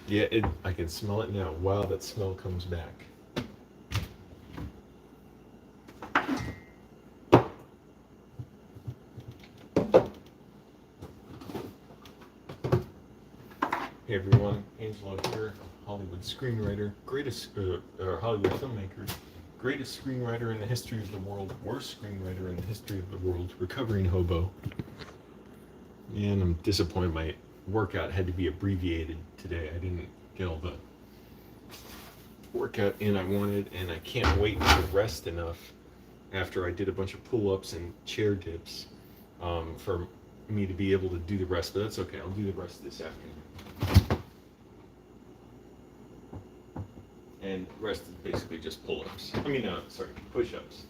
Yeah, I can smell it now. Wow, that smell comes back. Hey everyone, Angelo here, Hollywood screenwriter, greatest Hollywood filmmaker, greatest screenwriter in the history of the world, worst screenwriter in the history of the world, recovering hobo. And I'm disappointed my workout had to be abbreviated today. I didn't get all the workout in I wanted, and I can't wait to rest enough after I did a bunch of pull-ups and chair dips for me to be able to do the rest. But that's okay. I'll do the rest this afternoon. And rest is basically just pull-ups. Sorry, push-ups.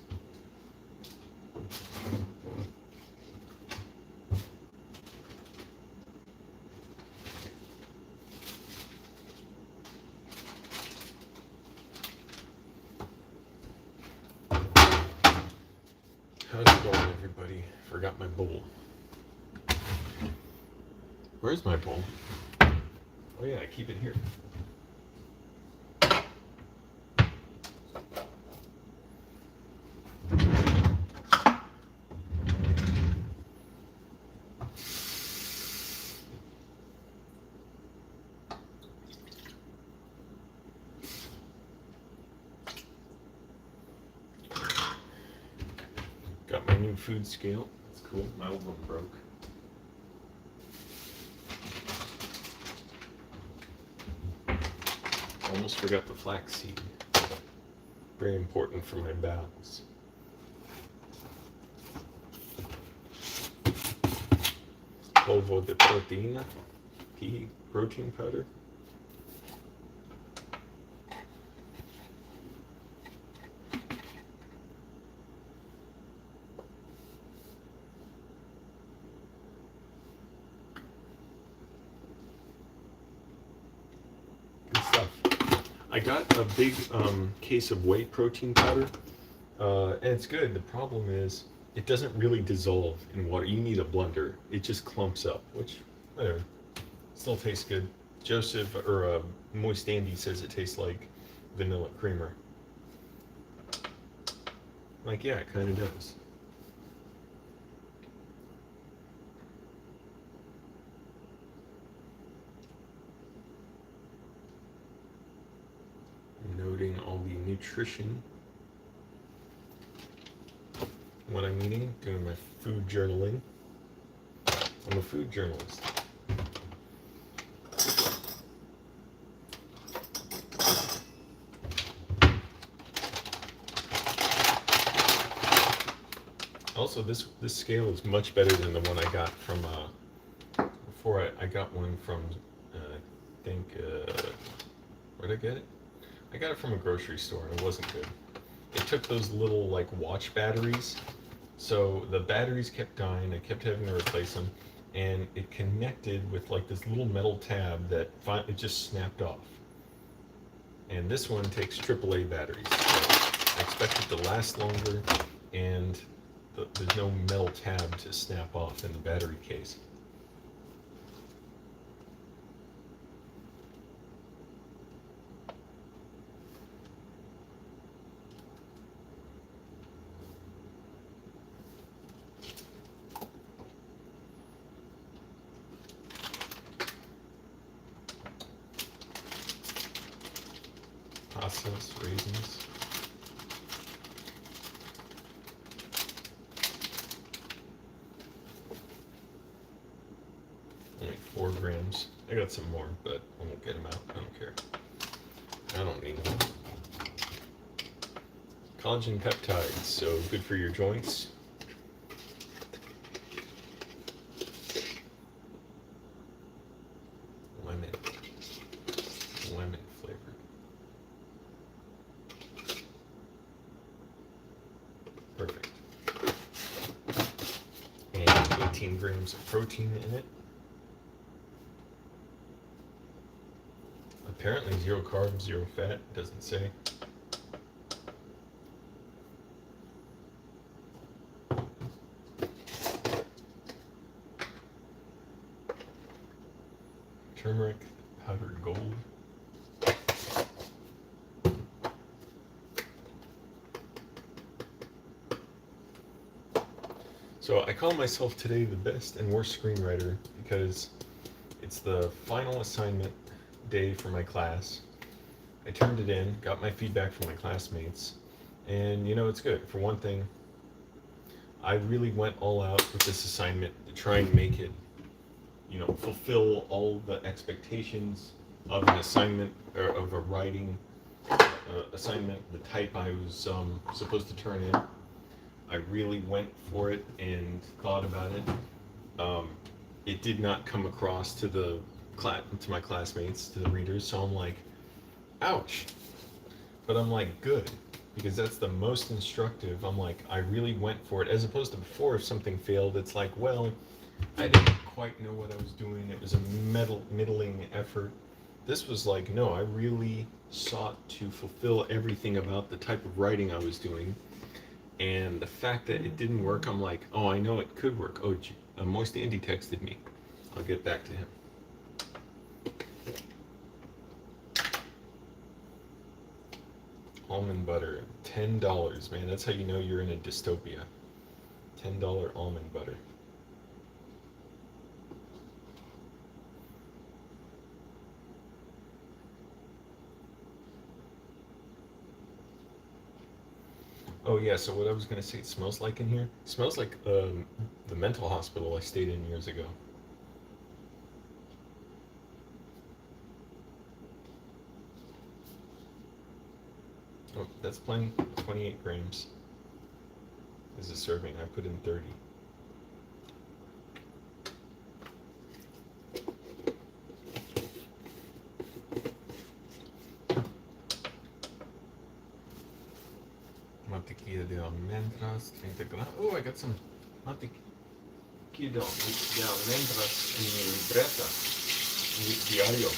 How's it going, everybody? Forgot my bowl. Where's my bowl? Oh yeah, I keep it here. Got my new food scale. That's cool. My old one broke. Almost forgot the flaxseed. Very important for my bowels. Polvo de proteína, pea protein powder. Good stuff. I got a big case of whey protein powder, and it's good. The problem is it doesn't really dissolve in water. You need a blender. It just clumps up, which, whatever. Still tastes good. Joseph, or Moist Andy, says it tastes like vanilla creamer. Like, yeah, it kind of does. Noting all the nutrition, what I'm eating, doing my food journaling. I'm a food journalist. Also, this scale is much better than the one I got from before. I got one from I think where'd I get it? I got it from a grocery store and it wasn't good. It took those little like watch batteries, so the batteries kept dying. I kept having to replace them, and it connected with like this little metal tab that it just snapped off. And this one takes AAA batteries, so I expect it to last longer, and there's no metal tab to snap off in the battery case. Pasas, raisins. Only 4 grams. I got some more, but I won't get them out. I don't care. I don't need them. Collagen peptides, so good for your joints. Lemon. Lemon flavored. Perfect. And 18 grams of protein in it. Apparently 0 carbs, 0 fat, doesn't say. Turmeric powdered gold. So I call myself today the best and worst screenwriter because it's the final assignment day for my class. I turned it in, got my feedback from my classmates, and it's good. For one thing, I really went all out with this assignment to try and make it, fulfill all the expectations of an assignment or of a writing assignment, the type I was supposed to turn in. I really went for it and thought about it. It did not come across to my classmates, to the readers, so I'm like, ouch. But I'm like, good, because that's the most instructive. I'm like, I really went for it, as opposed to before, if something failed, it's like, well, I didn't quite know what I was doing. It was a middling effort. This was like, no, I really sought to fulfill everything about the type of writing I was doing. And the fact that it didn't work, I'm like, oh, I know it could work. Oh, Moist Andy texted me. I'll get back to him. Almond butter, $10, man. That's how you know you're in a dystopia. $10 almond butter. Oh yeah, so what I was gonna say, it smells like in here? It smells like the mental hospital I stayed in years ago. Oh, that's plenty. 28 grams is a serving. I put in 30. Mantequilla de almendras, 30 grams. Oh, I got some mantequilla de almendras in mi libreta, in mi diario.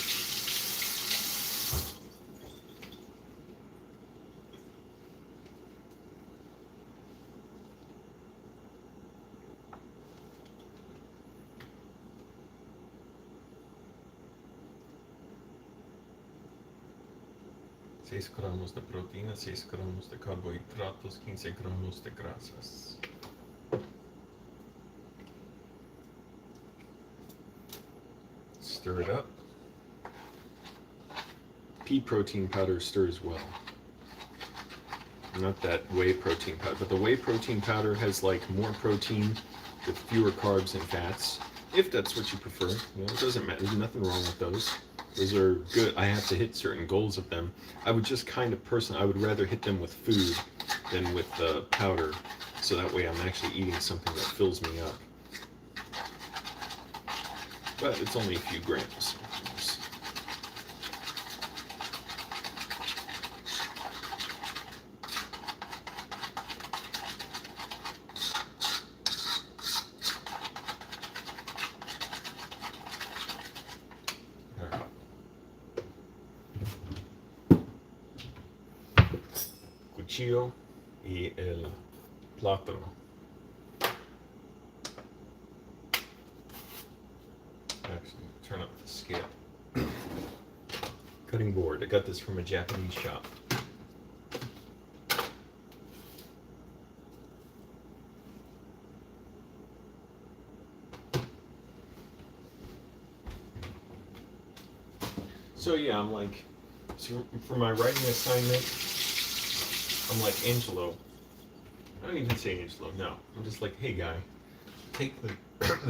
Seis gramos de proteína, 6 gramos de carbohidratos, 15 gramos de grasas. Stir it up. Pea protein powder stirs well. Not that whey protein powder, but the whey protein powder has like more protein with fewer carbs and fats. If that's what you prefer, it doesn't matter. There's nothing wrong with those. Those are good. I have to hit certain goals of them. I would just I would rather hit them with food than with powder, so that way I'm actually eating something that fills me up. But it's only a few grams. Cuchillo y el plátano. Actually, turn up the scale. Cutting board. I got this from a Japanese shop. So yeah, I'm like, for my writing assignment, I'm like, Angelo. I don't even say Angelo, no. I'm just like, hey guy, take the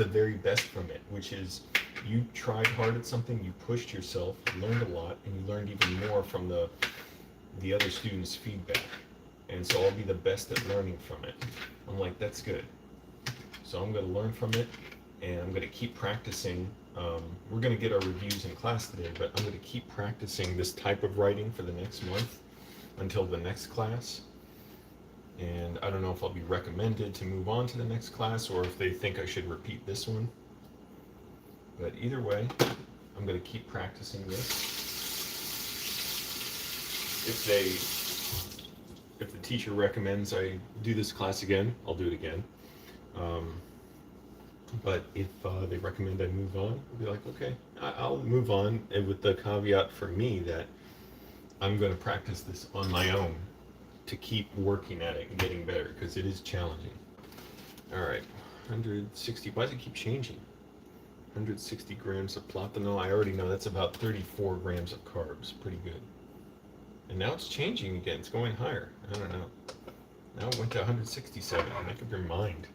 very best from it, which is you tried hard at something, you pushed yourself, you learned a lot, and you learned even more from the other students' feedback. And so I'll be the best at learning from it. I'm like, that's good. So I'm gonna learn from it, and I'm gonna keep practicing. We're gonna get our reviews in class today, but I'm gonna keep practicing this type of writing for the next month until the next class. And I don't know if I'll be recommended to move on to the next class or if they think I should repeat this one. But either way, I'm going to keep practicing this. If the teacher recommends I do this class again, I'll do it again. But if they recommend I move on, I'll be like, okay, I'll move on, and with the caveat for me that I'm going to practice this on my own to keep working at it and getting better because it is challenging. All right, 160. Why does it keep changing? 160 grams of platano. I already know that's about 34 grams of carbs. Pretty good. And now it's changing again. It's going higher. I don't know. Now it went to 167. Make up your mind.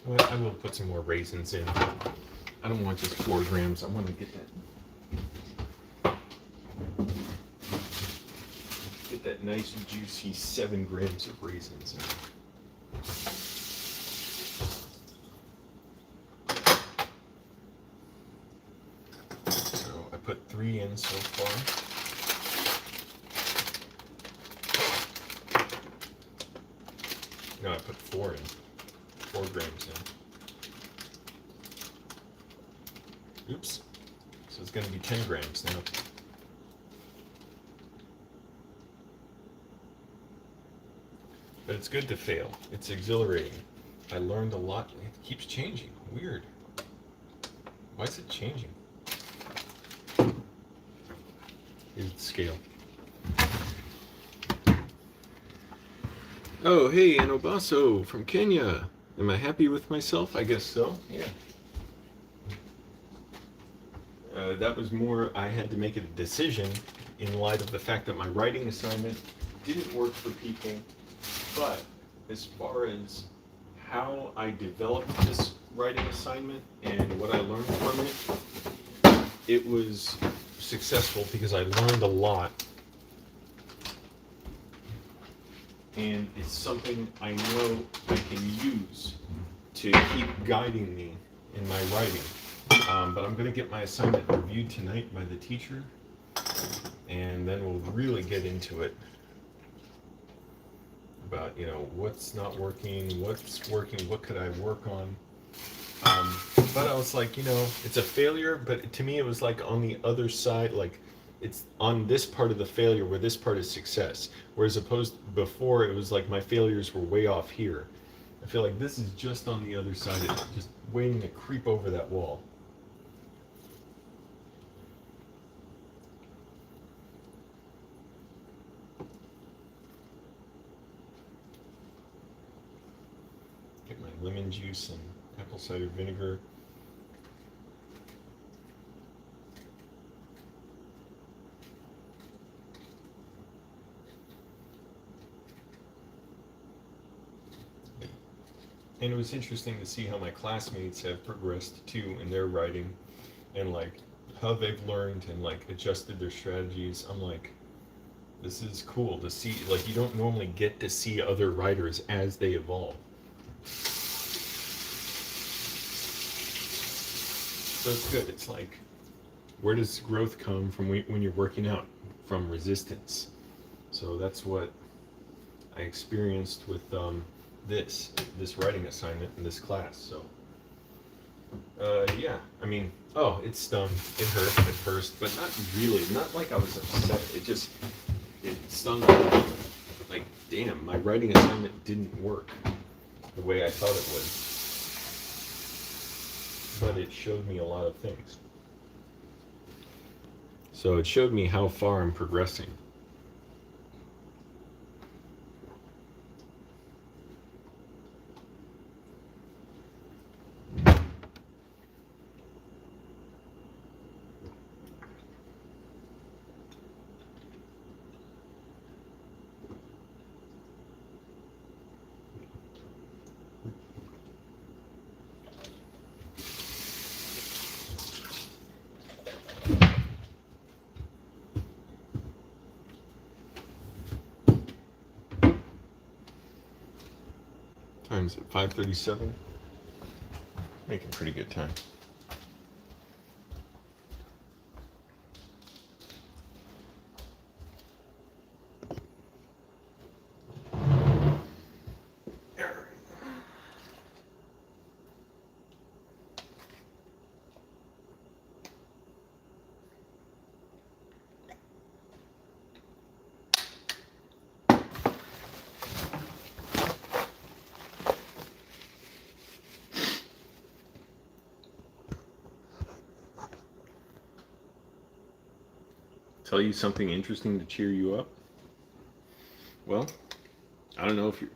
Well, I will put some more raisins in. I don't want just 4 grams. I want to get that nice juicy 7 grams of raisins in. So I put 3 in so far. No, I put 4 in. 4 grams in. Oops. So it's going to be 10 grams now. But it's good to fail. It's exhilarating. I learned a lot. It keeps changing. Weird. Why is it changing? Here's the scale. Oh, hey, Anobaso from Kenya. Am I happy with myself? I guess so. Yeah. That was more, I had to make a decision in light of the fact that my writing assignment didn't work for people. But as far as how I developed this writing assignment and what I learned from it, it was successful because I learned a lot. And it's something I know I can use to keep guiding me in my writing. But I'm going to get my assignment reviewed tonight by the teacher, and then we'll really get into it about, what's not working, what's working, what could I work on. But I was like, it's a failure, but to me it was like on the other side, like it's on this part of the failure where this part is success. Whereas opposed before, it was like my failures were way off here. I feel like this is just on the other side, it's just waiting to creep over that wall. Get my lemon juice and apple cider vinegar. And it was interesting to see how my classmates have progressed too in their writing, and like how they've learned and like adjusted their strategies. I'm like, this is cool to see. Like, you don't normally get to see other writers as they evolve. So it's good. It's like, where does growth come from when you're working out? From resistance. So that's what I experienced with this writing assignment in this class. So yeah, I mean, it stung. It hurt at first, but not really. Not like I was upset. It stung like, damn, my writing assignment didn't work the way I thought it would. But it showed me a lot of things. So it showed me how far I'm progressing. Time's at 5:37. Making pretty good time. tell you something interesting to cheer you up? Well, I don't know if you're.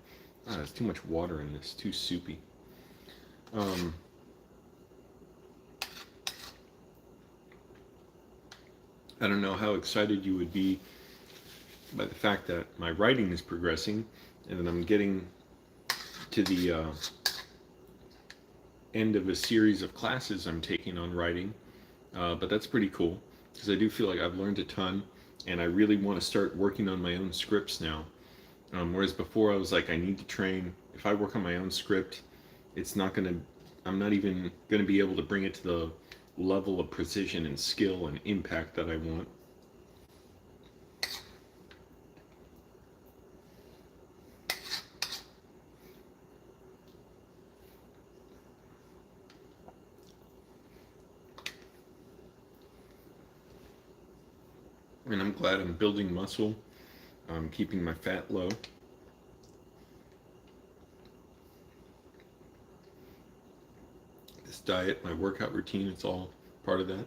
Ah, there's too much water in this. Too soupy. Um, I don't know how excited you would be by the fact that my writing is progressing and that I'm getting to the end of a series of classes I'm taking on writing. But that's pretty cool because I do feel like I've learned a ton and I really want to start working on my own scripts now. Whereas before I was like, I need to train. If I work on my own script, it's not going to, I'm not even going to be able to bring it to the level of precision and skill and impact that I want. And I'm glad I'm building muscle, keeping my fat low. This diet, my workout routine, it's all part of that.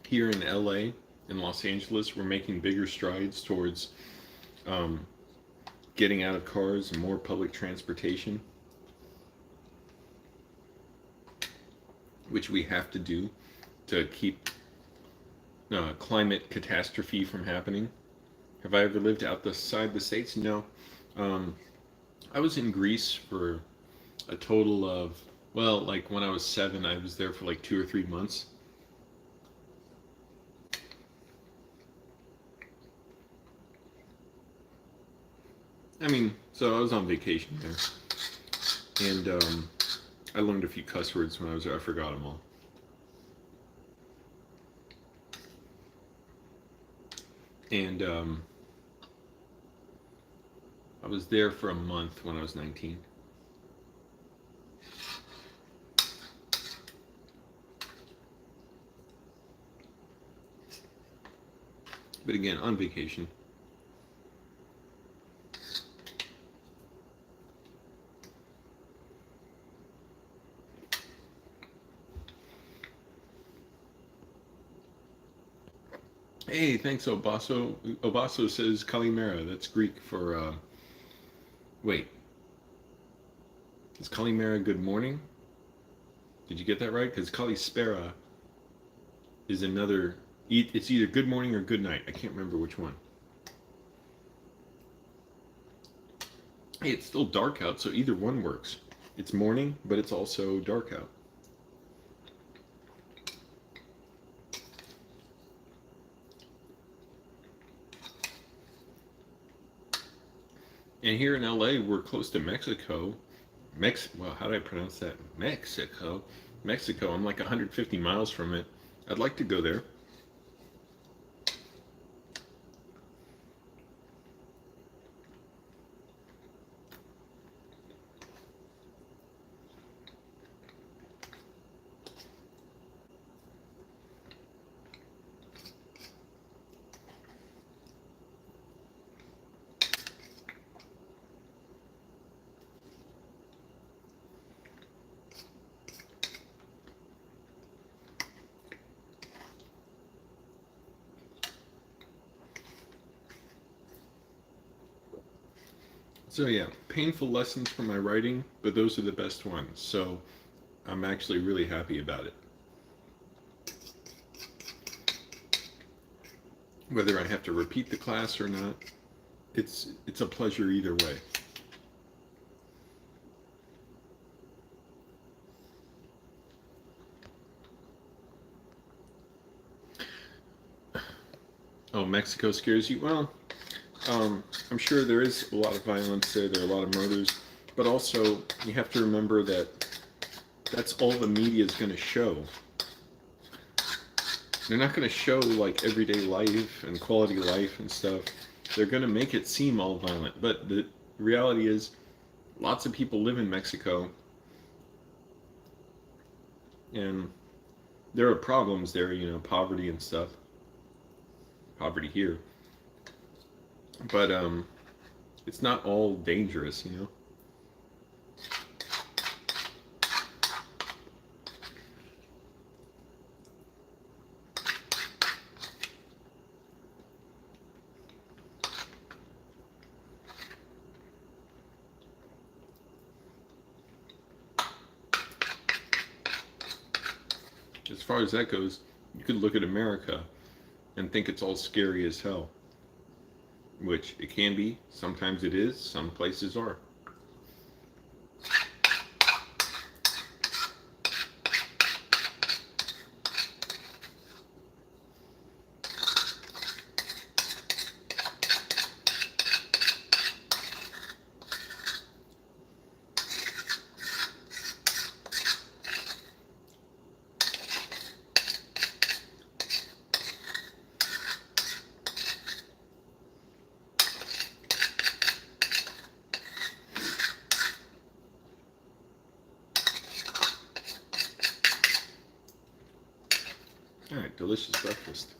Here in LA, in Los Angeles, we're making bigger strides towards getting out of cars and more public transportation, which we have to do to keep climate catastrophe from happening. Have I ever lived outside the States? No. I was in Greece for a total of, well, like when I was 7, I was there for like 2 or 3 months. I mean, so I was on vacation there. And I learned a few cuss words when I was there. I forgot them all. And I was there for a month when I was 19. But again, on vacation. Hey, thanks, Obaso. Obaso says Kalimera. That's Greek for, wait. Is Kalimera good morning? Did you get that right? Because Kalispera is another, it's either good morning or good night. I can't remember which one. Hey, it's still dark out, so either one works. It's morning, but it's also dark out. And here in LA, we're close to Mexico. Well, how do I pronounce that? Mexico. Mexico. I'm like 150 miles from it. I'd like to go there. So yeah, painful lessons from my writing, but those are the best ones. So I'm actually really happy about it. Whether I have to repeat the class or not, it's a pleasure either way. Oh, Mexico scares you? Well, I'm sure there is a lot of violence there. There are a lot of murders, but also you have to remember that that's all the media is going to show. They're not going to show like everyday life and quality life and stuff. They're going to make it seem all violent, but the reality is lots of people live in Mexico and there are problems there, poverty and stuff. Poverty here. But It's not all dangerous, you know. As far as that goes, you could look at America and think it's all scary as hell, which it can be. Sometimes it is. Some places are. All right, delicious breakfast.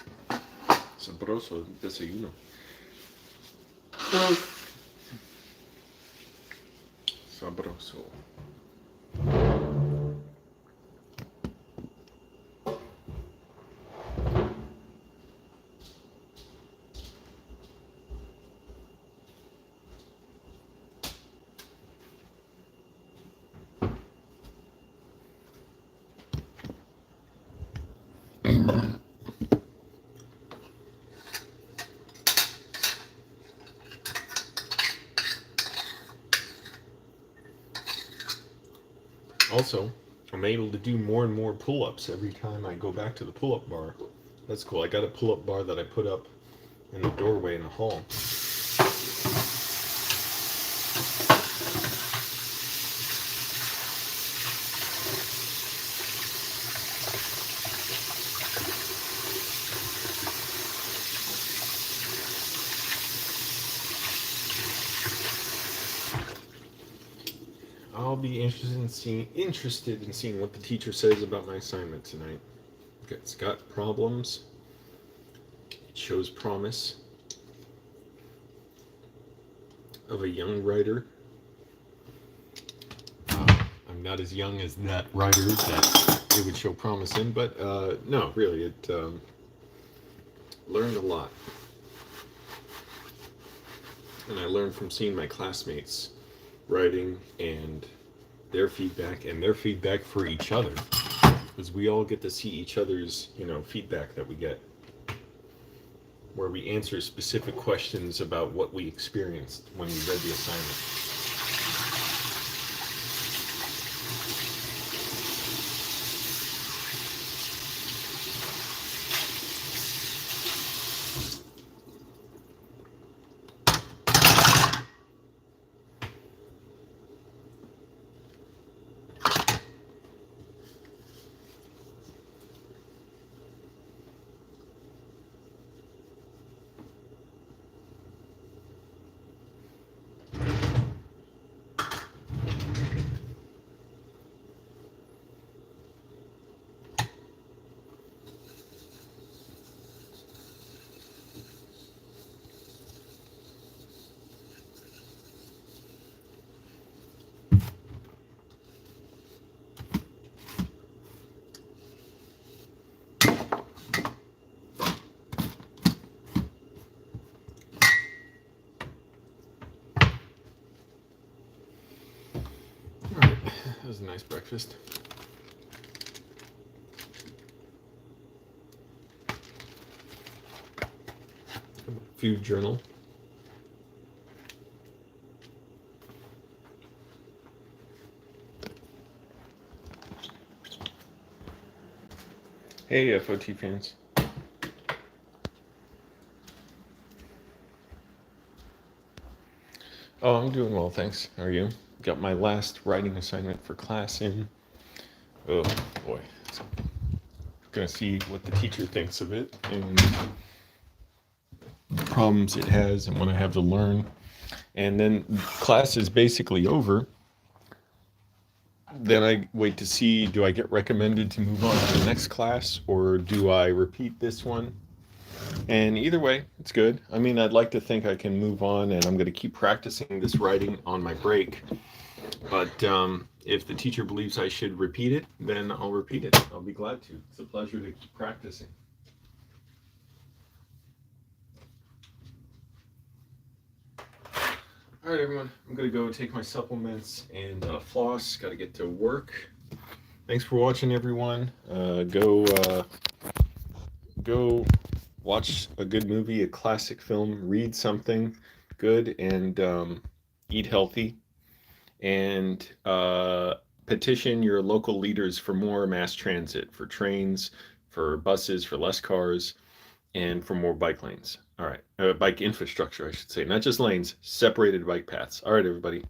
Sabroso desayuno. Sabroso. Also, I'm able to do more and more pull-ups every time I go back to the pull-up bar. That's cool. I got a pull-up bar that I put up in the doorway in the hall. I'll be interested in seeing what the teacher says about my assignment tonight. It's got problems. It shows promise of a young writer. I'm not as young as that writer that it would show promise in, but no, really, it learned a lot. And I learned from seeing my classmates writing and their feedback for each other, because we all get to see each other's feedback that we get, where we answer specific questions about what we experienced when we read the assignment. That was a nice breakfast. Food journal. Hey, FOT fans. Oh, I'm doing well, thanks. How are you? Got my last writing assignment for class in. Oh boy. So, gonna see what the teacher thinks of it and the problems it has and what I have to learn. And then class is basically over. Then I wait to see, do I get recommended to move on to the next class, or do I repeat this one And either way, it's good. I mean, I'd like to think I can move on, and I'm going to keep practicing this writing on my break. But if the teacher believes I should repeat it, then I'll repeat it. I'll be glad to. It's a pleasure to keep practicing. All right, everyone. I'm going to go take my supplements and floss. Got to get to work. Thanks for watching, everyone. Go watch a good movie, a classic film, read something good, and eat healthy. And petition your local leaders for more mass transit, for trains, for buses, for less cars, and for more bike lanes. All right, bike infrastructure, I should say, not just lanes, separated bike paths. All right, everybody.